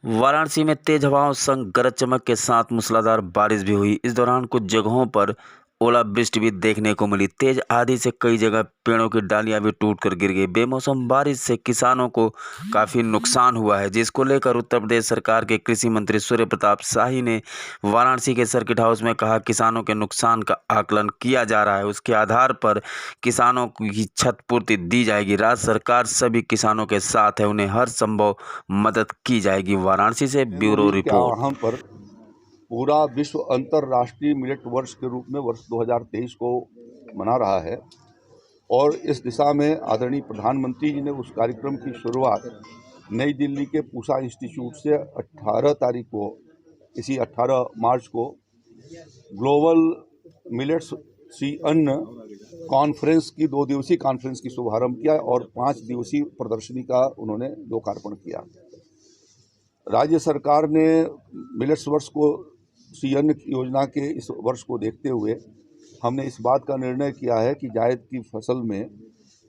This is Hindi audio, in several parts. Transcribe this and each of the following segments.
वाराणसी में तेज हवाओं संग गरज चमक के साथ मूसलाधार बारिश भी हुई। इस दौरान कुछ जगहों पर ओलावृष्टि भी देखने को मिली। तेज आंधी से कई जगह पेड़ों की डालियां भी टूटकर गिर गई। बेमौसम बारिश से किसानों को काफी नुकसान हुआ है, जिसको लेकर उत्तर प्रदेश सरकार के कृषि मंत्री सूर्य प्रताप शाही ने वाराणसी के सर्किट हाउस में कहा, किसानों के नुकसान का आकलन किया जा रहा है, उसके आधार पर किसानों की क्षतिपूर्ति दी जाएगी। राज्य सरकार सभी किसानों के साथ है, उन्हें हर संभव मदद की जाएगी। वाराणसी से ब्यूरो मोदी के रिपोर्ट। आह्वान पर पूरा विश्व अंतर्राष्ट्रीय मिलेट वर्ष के रूप में वर्ष 2023 को मना रहा है और इस दिशा में आदरणीय प्रधानमंत्री जी ने उस कार्यक्रम की शुरुआत नई दिल्ली के पूसा इंस्टीट्यूट से 18 तारीख को, इसी 18 मार्च को ग्लोबल मिलेट्स सी अन्न कॉन्फ्रेंस की 2 दिवसीय कॉन्फ्रेंस की शुभारंभ किया और 5 दिवसीय प्रदर्शनी का उन्होंने लोकार्पण किया। राज्य सरकार ने मिलेट्स वर्ष को सी अन्न योजना के इस वर्ष को देखते हुए हमने इस बात का निर्णय किया है कि जायद की फसल में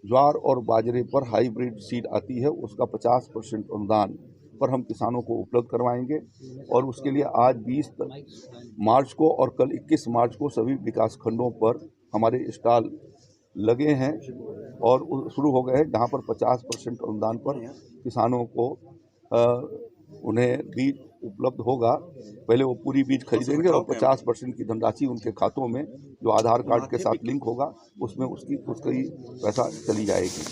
ज्वार और बाजरे पर हाइब्रिड सीड आती है, उसका 50% अनुदान पर हम किसानों को उपलब्ध करवाएंगे और उसके लिए आज 20 मार्च को और कल 21 मार्च को सभी विकास खंडों पर हमारे स्टॉल लगे हैं और शुरू हो गए हैं, जहां पर 50% अनुदान पर किसानों को उन्हें बीज उपलब्ध होगा। पहले वो पूरी बीज खरीदेंगे और 50% की धनराशि उनके खातों में, जो आधार कार्ड के साथ लिंक होगा, उसमें उसकी पैसा चली जाएगी।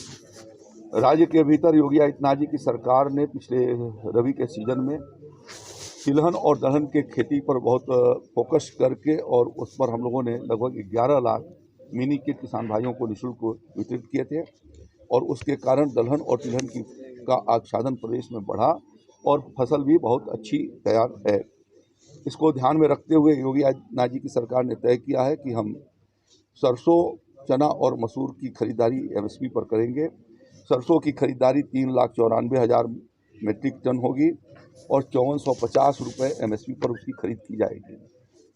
राज्य के भीतर योगी आदित्यनाथ जी की सरकार ने पिछले रबी के सीजन में तिलहन और दलहन के खेती पर बहुत फोकस करके और उस पर हम लोगों ने लगभग 11 लाख मिनी किट किसान भाइयों को निःशुल्क वितरित किए थे और उसके कारण दलहन और तिलहन का आच्छादन प्रदेश में बढ़ा और फसल भी बहुत अच्छी तैयार है। इसको ध्यान में रखते हुए योगी आदित्यनाथ जी की सरकार ने तय किया है कि हम सरसों, चना और मसूर की खरीदारी एमएसपी पर करेंगे। सरसों की खरीदारी 3,94,000 मीट्रिक टन होगी और 5450 रुपये एमएसपी पर उसकी खरीद की जाएगी।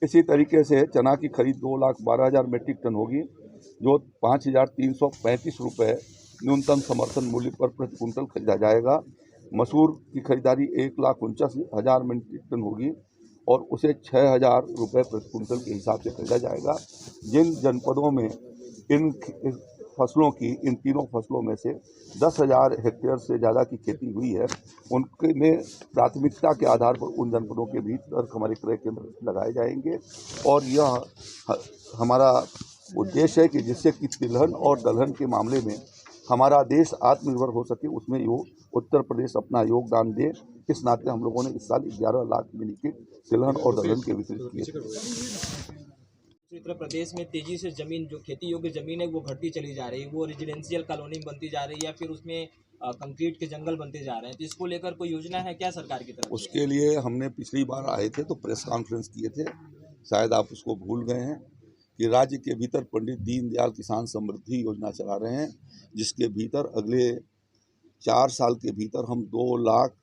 इसी तरीके से चना की खरीद 2,12,000 मीट्रिक टन होगी, जो 5,335 रुपये न्यूनतम समर्थन मूल्य पर प्रति कुंटल खरीदा जाएगा। मसूर की खरीदारी 1,49,000 मीट्रिक टन होगी और उसे 6,000 रुपये प्रति कुंटल के हिसाब से खरीदा जाएगा। जिन जनपदों में इन फसलों की, इन तीनों फसलों में से 10,000 हेक्टेयर से ज़्यादा की खेती हुई है, उनके में प्राथमिकता के आधार पर उन जनपदों के भीतर हमारे क्रय केंद्र लगाए जाएंगे और यह हमारा उद्देश्य है कि जिससे कि तिलहन और दलहन के मामले में हमारा देश आत्मनिर्भर हो सके, उसमें उत्तर प्रदेश अपना योगदान दे। इस नाते हम लोगों ने इस साल 11 लाख मिनी किट तिलहन और दलहन के वितरित किए थे। उत्तर प्रदेश में तेजी से जमीन, जो खेती योग्य जमीन है, वो घटती चली जा रही है। वो रेजिडेंशियल कॉलोनी बनती जा रही है या फिर उसमें कंक्रीट के जंगल बनते जा रहे हैं। तो इसको लेकर कोई योजना है क्या सरकार की तरफ? उसके लिए हमने पिछली बार आए थे तो प्रेस कॉन्फ्रेंस किए थे, शायद आप उसको भूल गए हैं, कि राज्य के भीतर पंडित दीनदयाल किसान समृद्धि योजना चला रहे हैं, जिसके भीतर अगले 4 साल के भीतर हम 2 लाख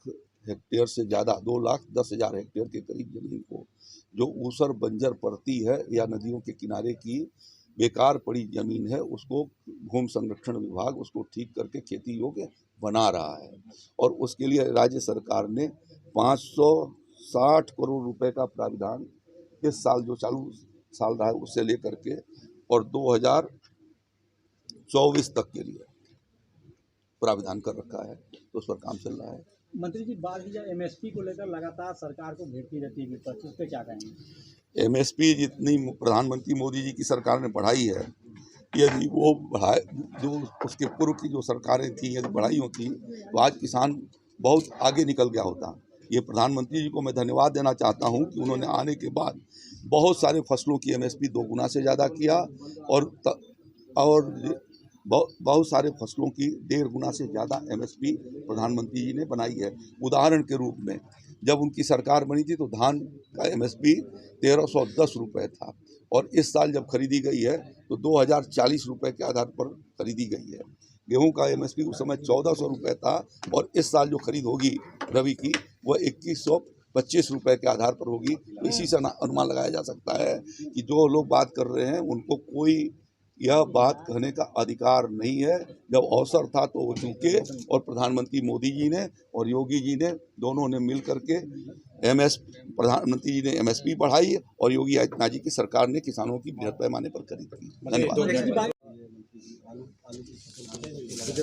हेक्टेयर से ज़्यादा, 2,10,000 हेक्टेयर के करीब जमीन को, जो ऊसर बंजर पड़ती है या नदियों के किनारे की बेकार पड़ी जमीन है, उसको भूमि संरक्षण विभाग उसको ठीक करके खेती योग्य बना रहा है और उसके लिए राज्य सरकार ने 560 करोड़ रुपए का प्राविधान इस साल, जो चालू साल रहा है, उससे लेकर के और 2024 तक के लिए प्राविधान कर रखा है, तो उस पर काम चल रहा है। मंत्री जी, बात या एमएसपी को लेकर लगातार सरकार को घेरती रहती है विपक्ष, उस पर क्या कहेंगे? एमएसपी जितनी प्रधानमंत्री मोदी जी की सरकार ने बढ़ाई है, यदि वो बढ़ाए, जो उसके पूर्व की जो सरकारें थी, यदि बढ़ाई होती तो आज किसान बहुत आगे निकल गया होता। ये प्रधानमंत्री जी को मैं धन्यवाद देना चाहता हूँ कि उन्होंने आने के बाद बहुत सारे फसलों की एमएसपी 2 गुना से ज़्यादा किया और बहुत सारे फसलों की 1.5 गुना से ज़्यादा एमएसपी प्रधानमंत्री जी ने बनाई है। उदाहरण के रूप में जब उनकी सरकार बनी थी तो धान का एमएसपी 1,310 रुपये था और इस साल जब खरीदी गई है तो 2,040 रुपये के आधार पर खरीदी गई है। गेहूं का एमएसपी उस समय 1,400 रुपये था और इस साल जो खरीद होगी रबी की, वह 2,125 रुपये के आधार पर होगी। तो इसी से अनुमान लगाया जा सकता है कि जो लोग बात कर रहे हैं उनको कोई यह बात कहने का अधिकार नहीं है। जब अवसर था तो वो चूके, और प्रधानमंत्री मोदी जी ने और योगी जी ने दोनों ने मिल करके प्रधानमंत्री जी ने MSP बढ़ाई और योगी आदित्यनाथ जी की सरकार ने किसानों की बृहद पैमाने पर खरीद की। धन्यवाद।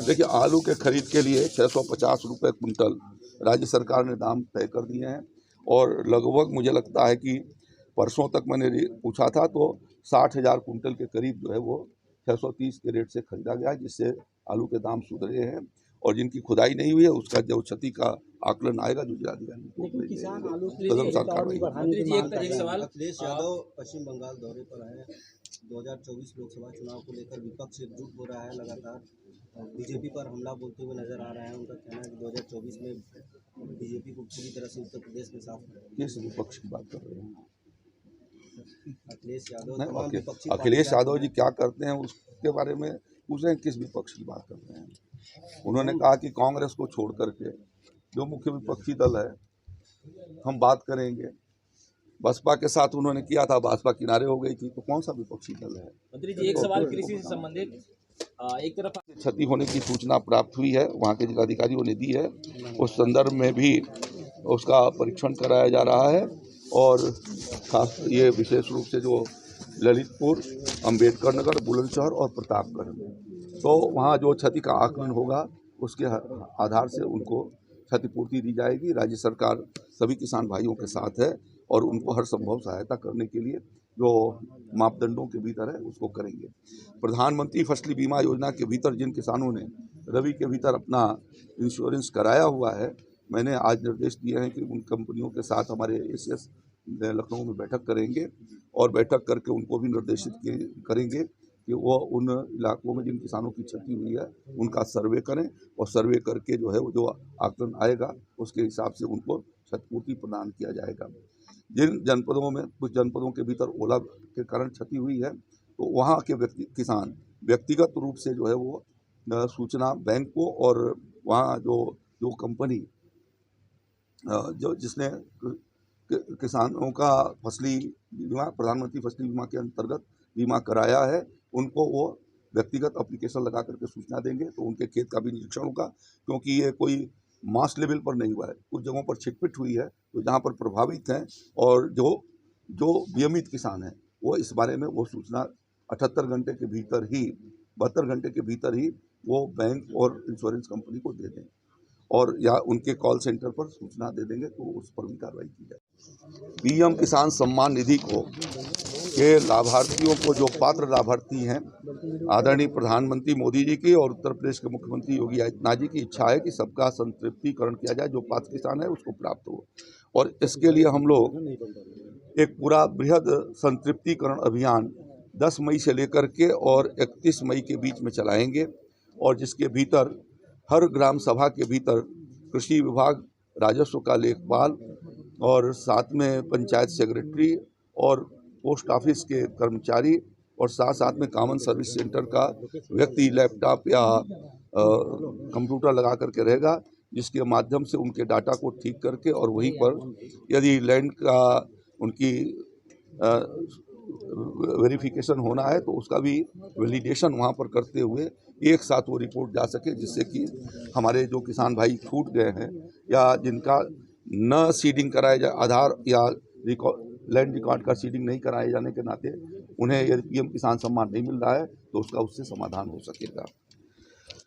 देखिए, आलू के खरीद के लिए 650 रुपये कुंटल राज्य सरकार ने दाम तय कर दिए हैं, और लगभग मुझे लगता है कि परसों तक मैंने पूछा था तो 60,000 कुंटल के करीब जो है वो 630 के रेट से खरीदा गया है, जिससे आलू के दाम सुधरे हैं। और जिनकी खुदाई नहीं हुई है उसका जो क्षति का आकलन आएगा जो जिलाधिकारी किसान आलू तदनुसार कार्रवाई। एक सवाल, अखिलेश यादव पश्चिम बंगाल दौरे पर आए। 2024 लोकसभा चुनाव को लेकर विपक्ष एकजुट हो रहा है, लगातार बीजेपी पर हमला बोलते हुए नजर आ रहे हैं। उनका कहना है कि 2024 में बीजेपी को पूरी तरह से उत्तर प्रदेश में साफ करेंगे। किस विपक्ष की बात कर रहे हैं? अखिलेश यादव जी क्या करते हैं उसके बारे में पूछ रहे हैं, किस विपक्ष की बात कर रहे हैं? उन्होंने कहा कि कांग्रेस को छोड़ करके जो मुख्य विपक्षी दल है हम बात करेंगे। बसपा के साथ उन्होंने किया था, बसपा किनारे हो गई थी, तो कौन सा विपक्षी दल है? मंत्री जी एक सवाल कृषि से संबंधित, एक तरफ क्षति होने की सूचना प्राप्त हुई है, वहाँ के जिलाधिकारियों ने दी है। उस संदर्भ में भी उसका परीक्षण कराया जा रहा है, और खास ये विशेष रूप से जो ललितपुर, अंबेडकर नगर, बुलंदशहर और प्रतापगढ़ में, तो वहाँ जो क्षति का आकलन होगा उसके आधार से उनको क्षतिपूर्ति दी जाएगी। राज्य सरकार सभी किसान भाइयों के साथ है और उनको हर संभव सहायता करने के लिए जो मापदंडों के भीतर है उसको करेंगे। प्रधानमंत्री फसली बीमा योजना के भीतर जिन किसानों ने रबी के भीतर अपना इंश्योरेंस कराया हुआ है, मैंने आज निर्देश दिए हैं कि उन कंपनियों के साथ हमारे ACS लखनऊ में बैठक करेंगे, और बैठक करके उनको भी निर्देशित करेंगे कि वो उन इलाकों में जिन किसानों की क्षति हुई है उनका सर्वे करें, और सर्वे करके जो है वो जो आकलन आएगा उसके हिसाब से उनको क्षतिपूर्ति प्रदान किया जाएगा। जिन जनपदों में, कुछ जनपदों के भीतर ओला के कारण क्षति हुई है, तो वहाँ के किसान व्यक्तिगत रूप से जो है वो सूचना बैंक को और वहाँ जो कंपनी जो जिसने किसानों का फसली बीमा, प्रधानमंत्री फसली बीमा के अंतर्गत बीमा कराया है, उनको वो व्यक्तिगत एप्लीकेशन लगा करके सूचना देंगे, तो उनके खेत का भी निरीक्षण होगा। क्योंकि ये कोई मास लेवल पर नहीं हुआ है, कुछ जगहों पर छिटपिट हुई है, तो जहाँ पर प्रभावित हैं और जो नियमित किसान हैं वो इस बारे में वो सूचना 78 घंटे के भीतर ही, 72 घंटे के भीतर ही वो बैंक और इंश्योरेंस कंपनी को दे दें, और या उनके कॉल सेंटर पर सूचना दे देंगे, तो उस पर भी कार्रवाई की जाए। PM किसान सम्मान निधि को के लाभार्थियों को, जो पात्र लाभार्थी हैं, आदरणीय प्रधानमंत्री मोदी जी की और उत्तर प्रदेश के मुख्यमंत्री योगी आदित्यनाथ जी की इच्छा है कि सबका संतृप्तिकरण किया जाए, जो पात्र किसान है उसको प्राप्त हो। और इसके लिए हम लोग एक पूरा बृहद संतृप्तिकरण अभियान 10 मई से लेकर के और 31 मई के बीच में चलाएंगे, और जिसके भीतर हर ग्राम सभा के भीतर कृषि विभाग, राजस्व का लेखपाल और साथ में पंचायत सेक्रेटरी और पोस्ट ऑफिस के कर्मचारी और साथ में कॉमन सर्विस सेंटर का व्यक्ति लैपटॉप या कंप्यूटर लगा करके रहेगा, जिसके माध्यम से उनके डाटा को ठीक करके और वहीं पर यदि लैंड का उनकी वेरिफिकेशन होना है तो उसका भी वैलिडेशन वहाँ पर करते हुए एक साथ वो रिपोर्ट जा सके, जिससे कि हमारे जो किसान भाई छूट गए हैं या जिनका न सीडिंग कराया जाए, आधार या लैंड रिकॉर्ड का सीडिंग नहीं कराए जाने के नाते उन्हें यदि PM किसान सम्मान नहीं मिल रहा है तो उसका उससे समाधान हो सकेगा।